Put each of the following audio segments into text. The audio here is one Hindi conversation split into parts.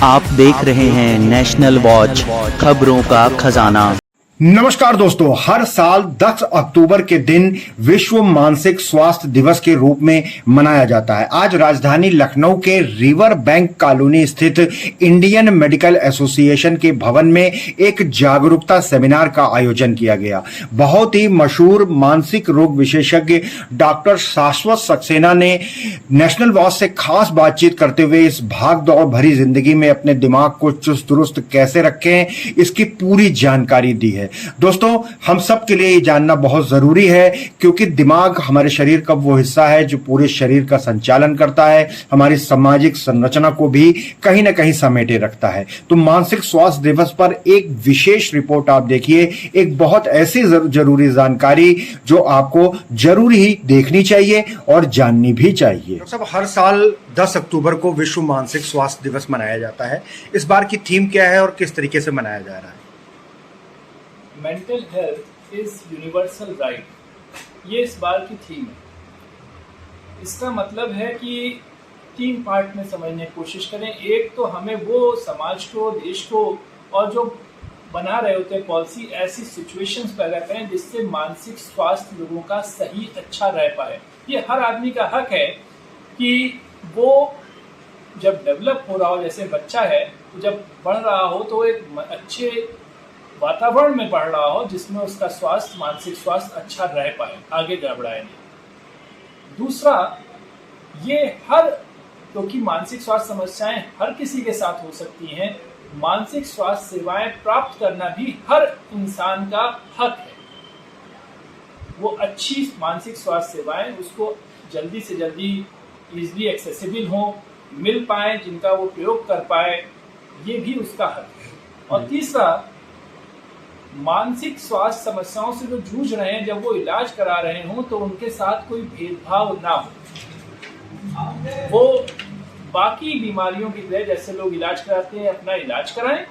आप देख रहे हैं नेशनल वॉच, खबरों का खजाना। नमस्कार दोस्तों, हर साल 10 अक्टूबर के दिन विश्व मानसिक स्वास्थ्य दिवस के रूप में मनाया जाता है। आज राजधानी लखनऊ के रिवर बैंक कॉलोनी स्थित इंडियन मेडिकल एसोसिएशन के भवन में एक जागरूकता सेमिनार का आयोजन किया गया। बहुत ही मशहूर मानसिक रोग विशेषज्ञ डॉक्टर शाश्वत सक्सेना ने नेशनल वॉच से खास बातचीत करते हुए इस भाग दौड़ भरी जिंदगी में अपने दिमाग को चुस्त दुरुस्त कैसे रखें, इसकी पूरी जानकारी दी है। दोस्तों, हम सब के लिए ये जानना बहुत जरूरी है, क्योंकि दिमाग हमारे शरीर का वो हिस्सा है जो पूरे शरीर का संचालन करता है, हमारी सामाजिक संरचना को भी कहीं ना कहीं समेटे रखता है। तो मानसिक स्वास्थ्य दिवस पर एक विशेष रिपोर्ट आप देखिए, एक बहुत ऐसी जरूरी जानकारी जो आपको जरूर ही देखनी चाहिए और जाननी भी चाहिए। सब हर साल 10 अक्टूबर को विश्व मानसिक स्वास्थ्य दिवस मनाया जाता है। इस बार की थीम क्या है और किस तरीके से मनाया जा रहा है? Mental health is universal right, ये इस बार की थीम है। इसका मतलब है कि 3 पार्ट में समझने की कोशिश करें। एक तो हमें वो समाज को, देश को और जो बना रहे होते हैं पॉलिसी, ऐसी सिचुएशंस पैदा करें जिससे मानसिक स्वास्थ्य लोगों का सही अच्छा रह पाए। ये हर आदमी का हक है कि वो जब डेवलप हो रहा हो, जैसे बच्चा है तो जब बढ़ रहा हो तो एक अच्छे वातावरण में बढ़ रहा हो जिसमें उसका स्वास्थ्य, मानसिक स्वास्थ्य अच्छा रह पाए, आगे बढ़ाए नहीं। दूसरा, ये क्योंकि मानसिक स्वास्थ्य समस्याएं हर किसी के साथ हो सकती हैं, मानसिक स्वास्थ्य सेवाएं प्राप्त करना भी हर इंसान का हक है। वो अच्छी मानसिक स्वास्थ्य सेवाएं उसको जल्दी से जल्दी इजीली एक्सेसिबल हो, मिल पाए, जिनका वो प्रयोग कर पाए, ये भी उसका हक है। और तीसरा, मानसिक स्वास्थ्य समस्याओं से जो जूझ रहे हैं, जब वो इलाज करा रहे हों तो उनके साथ कोई भेदभाव ना हो। वो बाकी बीमारियों की तरह जैसे लोग इलाज कराते हैं अपना इलाज कराएं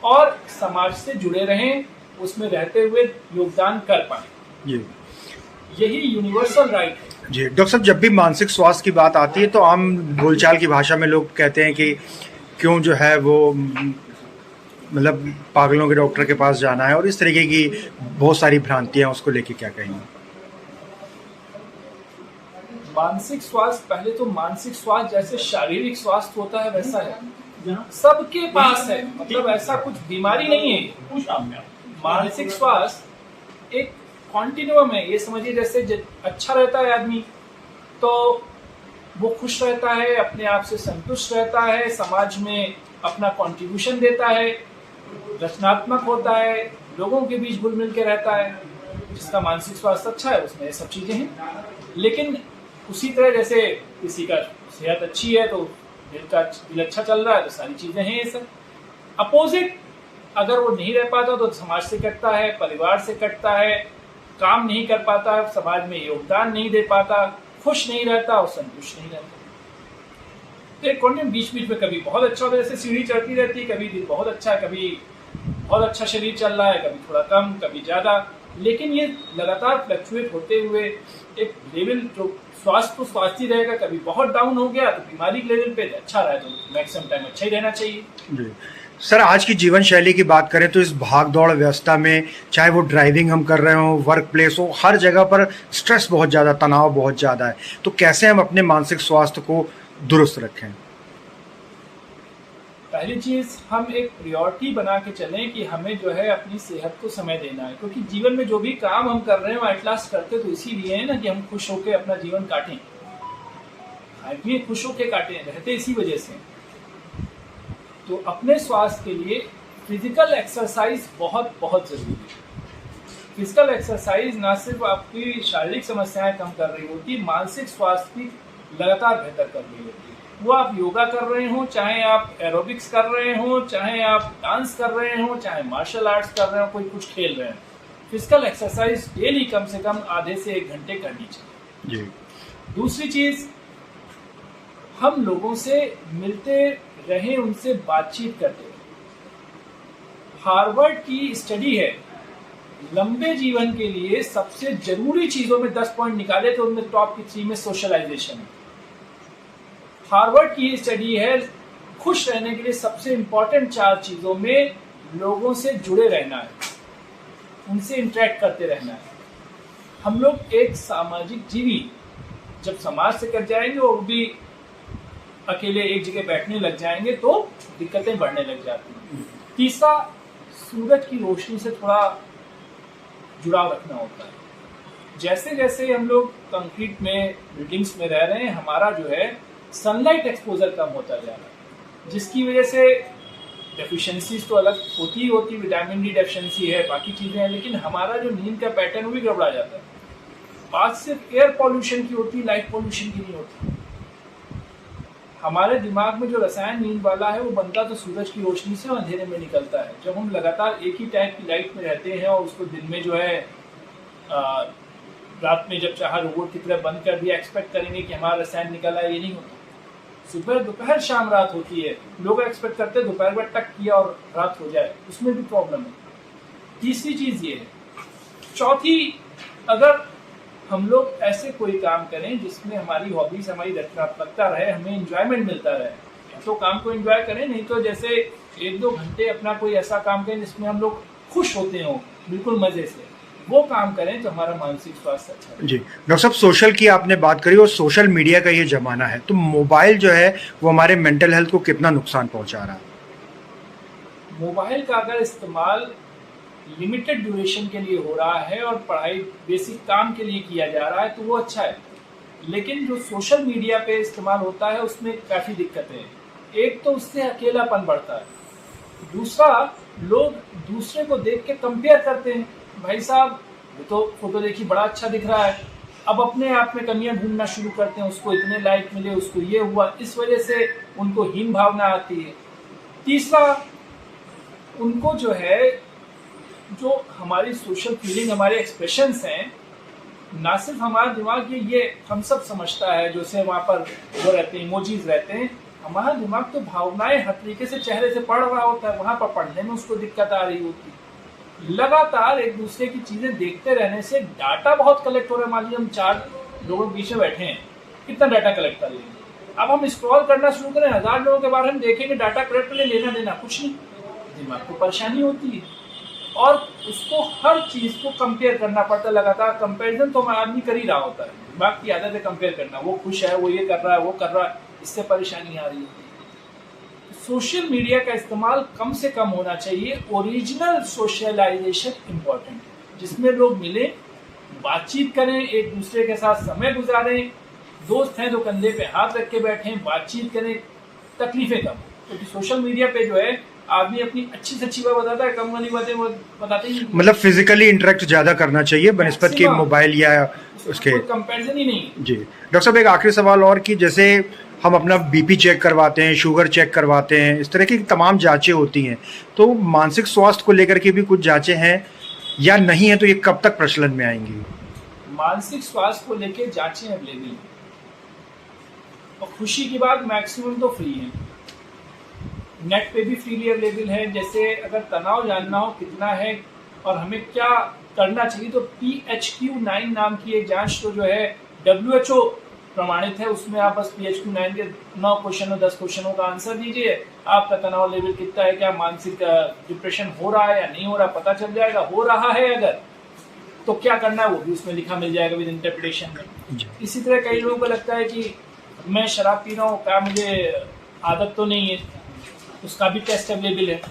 और समाज से जुड़े रहें, उसमें रहते हुए योगदान कर पाएं। यही यूनिवर्सल राइट है। जी डॉक्टर साहब, जब भी मानसिक स्वास्थ्य की बात आती है तो आम बोलचाल की भाषा में लोग कहते हैं कि क्यों जो है वो मतलब पागलों के डॉक्टर के पास जाना है, और इस तरीके की बहुत सारी भ्रांतियां, उसको लेके क्या कहेंगे? मानसिक स्वास्थ्य, पहले तो मानसिक स्वास्थ्य जैसे शारीरिक स्वास्थ्य होता है वैसा है, सबके पास है, मतलब ऐसा कुछ बीमारी नहीं है। मानसिक स्वास्थ्य एक कॉन्टिन्यूम है। ये समझिए जैसे अच्छा रहता है आदमी तो वो खुश रहता है, अपने आप से संतुष्ट रहता है, समाज में अपना कंट्रीब्यूशन देता है, रचनात्मक होता है, लोगों के बीच घुल मिल के रहता है, जिसका मानसिक स्वास्थ्य अच्छा है उसमें ये सब चीजें हैं। लेकिन उसी तरह जैसे किसी का सेहत अच्छी है तो दिल अच्छा चल रहा है तो सारी चीजें हैं ये सब। अपोजिट, अगर वो नहीं रह पाता तो समाज से कटता है, परिवार से कटता है, काम नहीं कर पाता, समाज में योगदान नहीं दे पाता, खुश नहीं रहता और संतुष्ट नहीं रहता। तो बीच बीच में कभी बहुत अच्छा होता है, जैसे सीढ़ी चढ़ती रहती है, कभी दिल बहुत अच्छा है, कभी बहुत अच्छा शरीर चल रहा है, कभी थोड़ा कम, कभी ज्यादा, लेकिन ये लगातार फ्लक्चुएट होते हुए एक लेवल जो स्वास्थ्य तो स्वास्थ्य ही रहेगा। कभी बहुत डाउन हो गया तो बीमारी के लेवल पे अच्छा रहे तो मैक्सिमम टाइम अच्छा ही रहना चाहिए। जी सर, आज की जीवन शैली की बात करें तो इस भाग दौड़ व्यवस्था में, चाहे वो ड्राइविंग हम कर रहे हो, वर्क प्लेस हो, हर जगह पर स्ट्रेस बहुत ज़्यादा, तनाव बहुत ज़्यादा है। तो कैसे हम अपने मानसिक स्वास्थ्य को दुरुस्त रखें? पहली चीज, हम एक प्रायोरिटी बना के चलें कि हमें जो है अपनी सेहत को समय देना है, क्योंकि जीवन में जो भी काम हम कर रहे हैं एट लास्ट करते तो इसीलिए है ना कि हम खुश होकर अपना जीवन काटें, आदमी खुश होकर काटें, रहते इसी वजह से। तो अपने स्वास्थ्य के लिए फिजिकल एक्सरसाइज बहुत बहुत जरूरी है। फिजिकल एक्सरसाइज ना सिर्फ आपकी शारीरिक समस्याएं कम कर रही होती, मानसिक स्वास्थ्य भी लगातार बेहतर कर रही होती है। वो आप योगा कर रहे हो, चाहे आप एरोबिक्स कर रहे हो, चाहे आप डांस कर रहे हो, चाहे मार्शल आर्ट्स कर रहे हो, कोई कुछ खेल रहे हैं, फिजिकल एक्सरसाइज डेली कम से कम आधे से 1 घंटे करनी चाहिए। जी। दूसरी चीज, हम लोगों से मिलते रहें, उनसे बातचीत करते रहें। हार्वर्ड की स्टडी है, लंबे जीवन के लिए सबसे जरूरी चीजों में 10 पॉइंट निकाले तो उनमें टॉप की 3 में सोशलाइजेशन है। हार्वर्ड की स्टडी है, खुश रहने के लिए सबसे इम्पोर्टेंट 4 चीज़ों में लोगों से जुड़े रहना है, उनसे इंटरेक्ट करते रहना है। हम लोग एक सामाजिक जीवी, जब समाज से कट जाएंगे और भी अकेले एक जगह बैठने लग जाएंगे तो दिक्कतें बढ़ने लग जाती हैं। तीसरा, सूरज की रोशनी से थोड़ा जुड़ाव रखना होता है। जैसे जैसे हम लोग कंक्रीट में, बिल्डिंग्स में रह रहे हैं, हमारा जो है सनलाइट एक्सपोजर कम होता जा रहा है, जिसकी वजह से डेफिशिएंसीज तो अलग होती ही होती, विटामिन डी डेफिशिएंसी है, बाकी चीज़ें हैं, लेकिन हमारा जो नींद का पैटर्न वो भी गड़बड़ा जाता है। बात सिर्फ एयर पॉल्यूशन की होती, लाइट पॉल्यूशन की नहीं होती। हमारे दिमाग में जो रसायन नींद वाला है वो बनता तो सूरज की रोशनी से और अंधेरे में निकलता है। जब हम लगातार एक ही टाइप की लाइट में रहते हैं और उसको दिन में जो है रात में जब चाहे रोबोट की तरह बंद कर दिया, एक्सपेक्ट करेंगे कि हमारा रसायन निकला है, ये नहीं होता। सुबह दोपहर शाम रात होती है, लोग एक्सपेक्ट करते हैं दोपहर में टक किया और रात हो जाए, उसमें भी प्रॉब्लम है। तीसरी चीज़ ये है। चौथी, अगर हम लोग ऐसे कोई काम करें जिसमें हमारी हॉबीज, हमारी रचनात्मकता रहे, हमें एंजॉयमेंट मिलता रहे, तो काम को एंजॉय करें, नहीं तो जैसे 1-2 घंटे अपना कोई ऐसा काम करें जिसमें हम लोग खुश होते हो बिल्कुल मजे से, वो काम करें तो हमारा मानसिक स्वास्थ्य अच्छा है। जी डॉक्टर साहब, सोशल की आपने बात करी और सोशल मीडिया का ये जमाना है, तो मोबाइल जो है वो हमारे मेंटल हेल्थ को कितना नुकसान पहुंचा रहा है? मोबाइल का अगर इस्तेमाल लिमिटेड ड्यूरेशन के लिए हो रहा है और पढ़ाई बेसिक काम के लिए किया जा रहा है तो वो अच्छा है, लेकिन जो सोशल मीडिया पे इस्तेमाल होता है उसमें काफ़ी दिक्कतें हैं। एक तो उससे अकेलापन बढ़ता है, दूसरा लोग दूसरे को देख के कंपेयर करते हैं, भाई साहब वो तो फोटो देखी बड़ा अच्छा दिख रहा है, अब अपने आप में कमियां ढूंढना शुरू करते हैं, उसको इतने लाइक मिले, उसको ये हुआ, इस वजह से उनको हीन भावना आती है। तीसरा, उनको जो है जो हमारी सोशल फीलिंग, हमारे एक्सप्रेशंस हैं, ना सिर्फ हमारा दिमाग ये हम सब समझता है, जो से वहाँ पर वो रहते हैं, इमोजीज रहते हैं, हमारा दिमाग तो भावनाएं हर तरीके से चेहरे से पढ़ रहा होता है, वहाँ पर पढ़ने में उसको दिक्कत आ रही होती है। लगातार एक दूसरे की चीजें देखते रहने से डाटा बहुत कलेक्ट हो रहा है। मान लीजिए हम 4 लोगों के बीच में बैठे हैं, कितना डाटा कलेक्ट कर लेंगे? अब हम स्क्रॉल करना शुरू करें, 1000 लोगों के बारे में देखेंगे, डाटा कलेक्ट कर लेना देना कुछ नहीं, दिमाग को परेशानी होती है और उसको हर चीज को कंपेयर करना पड़ता है। लगातार कंपैरिजन तो हमारा आदमी कर ही रहा होता है, दिमाग की आदत है कंपेयर करना, वो खुश है, वो ये कर रहा है, वो कर रहा है, इससे परेशानी आ रही है। सोशल मीडिया का इस्तेमाल कम से कम होना चाहिए। ओरिजिनल सोशलाइजेशन इम्पोर्टेंट है, जिसमें लोग मिले, बातचीत करें, एक दूसरे के साथ समय गुजारें, दोस्त हैं तो कंधे पे हाथ रख के बैठें, बातचीत करें, तकलीफें कम। क्योंकि सोशल मीडिया पे जो है आदमी अपनी अच्छी से अच्छी बात बताता है, कम वाली बातें वो बताते ही नहीं। मतलब फिजिकली इंटरेक्ट ज्यादा करना चाहिए बनस्पत की मोबाइल या उसके, कंपैरिजन ही नहीं। जी डॉक्टर साहब, एक आखिरी सवाल और कि जैसे हम अपना बीपी चेक करवाते हैं, शुगर चेक करवाते हैं, इस तरह की तमाम जांचें होती हैं, तो मानसिक स्वास्थ्य को लेकर के भी कुछ जांचें हैं या नहीं है, तो ये कब तक प्रचलन में आएंगी? मानसिक स्वास्थ्य को लेकर जांचें अवेलेबल हैं और खुशी की बात मैक्सिमम तो फ्री है, नेट पे भी फ्रीली अवेलेबल है। जैसे अगर तनाव जानना हो कितना है और हमें क्या करना चाहिए, तो PHQ-9 नाम की एक जांच तो जो है WHO प्रमाणित है, उसमें आप बस PHQ-9 के 9 क्वेश्चनों 10 क्वेश्चनों का आंसर दीजिए, आपका तनाव लेवल कितना है, क्या मानसिक डिप्रेशन हो रहा है या नहीं हो रहा पता चल जाएगा। हो रहा है अगर तो क्या करना है वो भी उसमें लिखा मिल जाएगा विद इंटरप्रिटेशन में। इसी तरह कई लोगों को लगता है कि मैं शराब पी रहा हूँ, क्या मुझे आदत तो नहीं है, उसका भी टेस्ट अवेलेबल है।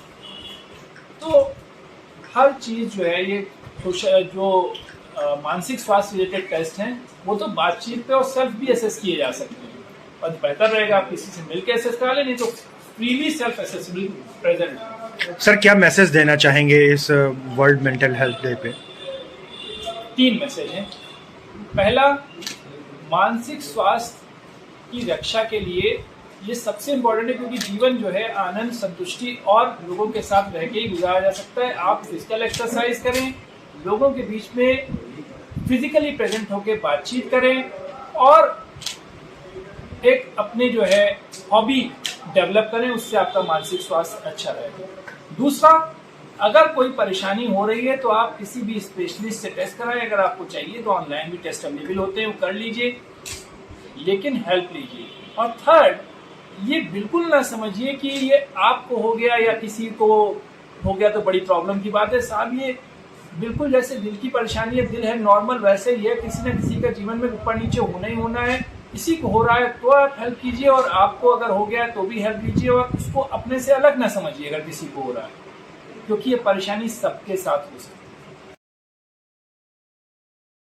तो हर चीज़ जो है ये जो मानसिक स्वास्थ्य रिलेटेड टेस्ट हैं वो तो बातचीत पे और सेल्फ भी असेस किए जा सकते हैं, और बेहतर रहेगा आप किसी से मिलकर असेस करा लें, नहीं तो freely self assessment present. Sir, क्या मैसेज देना चाहेंगे इस वर्ल्ड मेंटल हेल्थ डे पे? 3 मैसेज हैं। पहला, मानसिक स्वास्थ्य की रक्षा के लिए ये सबसे इम्पोर्टेंट है, क्योंकि जीवन जो है आनंद, संतुष्टि और लोगों के साथ रह के ही गुजारा जा सकता है। आप फिजिकल एक्सरसाइज करें, लोगों के बीच में फिजिकली प्रेजेंट होकर बातचीत करें और एक अपने जो है हॉबी डेवलप करें, उससे आपका मानसिक स्वास्थ्य अच्छा रहेगा। दूसरा, अगर कोई परेशानी हो रही है तो आप किसी भी स्पेशलिस्ट से टेस्ट कराएं, अगर आपको चाहिए तो ऑनलाइन भी टेस्ट अवेलेबल होते हैं, वो कर लीजिए, लेकिन हेल्प लीजिए। और थर्ड, ये बिल्कुल ना समझिए कि ये आपको हो गया या किसी को हो गया तो बड़ी प्रॉब्लम की बात है। साहब ये बिल्कुल जैसे दिल की परेशानी है, दिल है नॉर्मल, वैसे ही है, किसी न किसी का जीवन में ऊपर नीचे होना ही होना है। किसी को हो रहा है तो आप हेल्प कीजिए, और आपको अगर हो गया है तो भी हेल्प कीजिए, और उसको अपने से अलग ना समझिए अगर किसी को हो रहा है, क्योंकि ये परेशानी सबके साथ हो सकती है।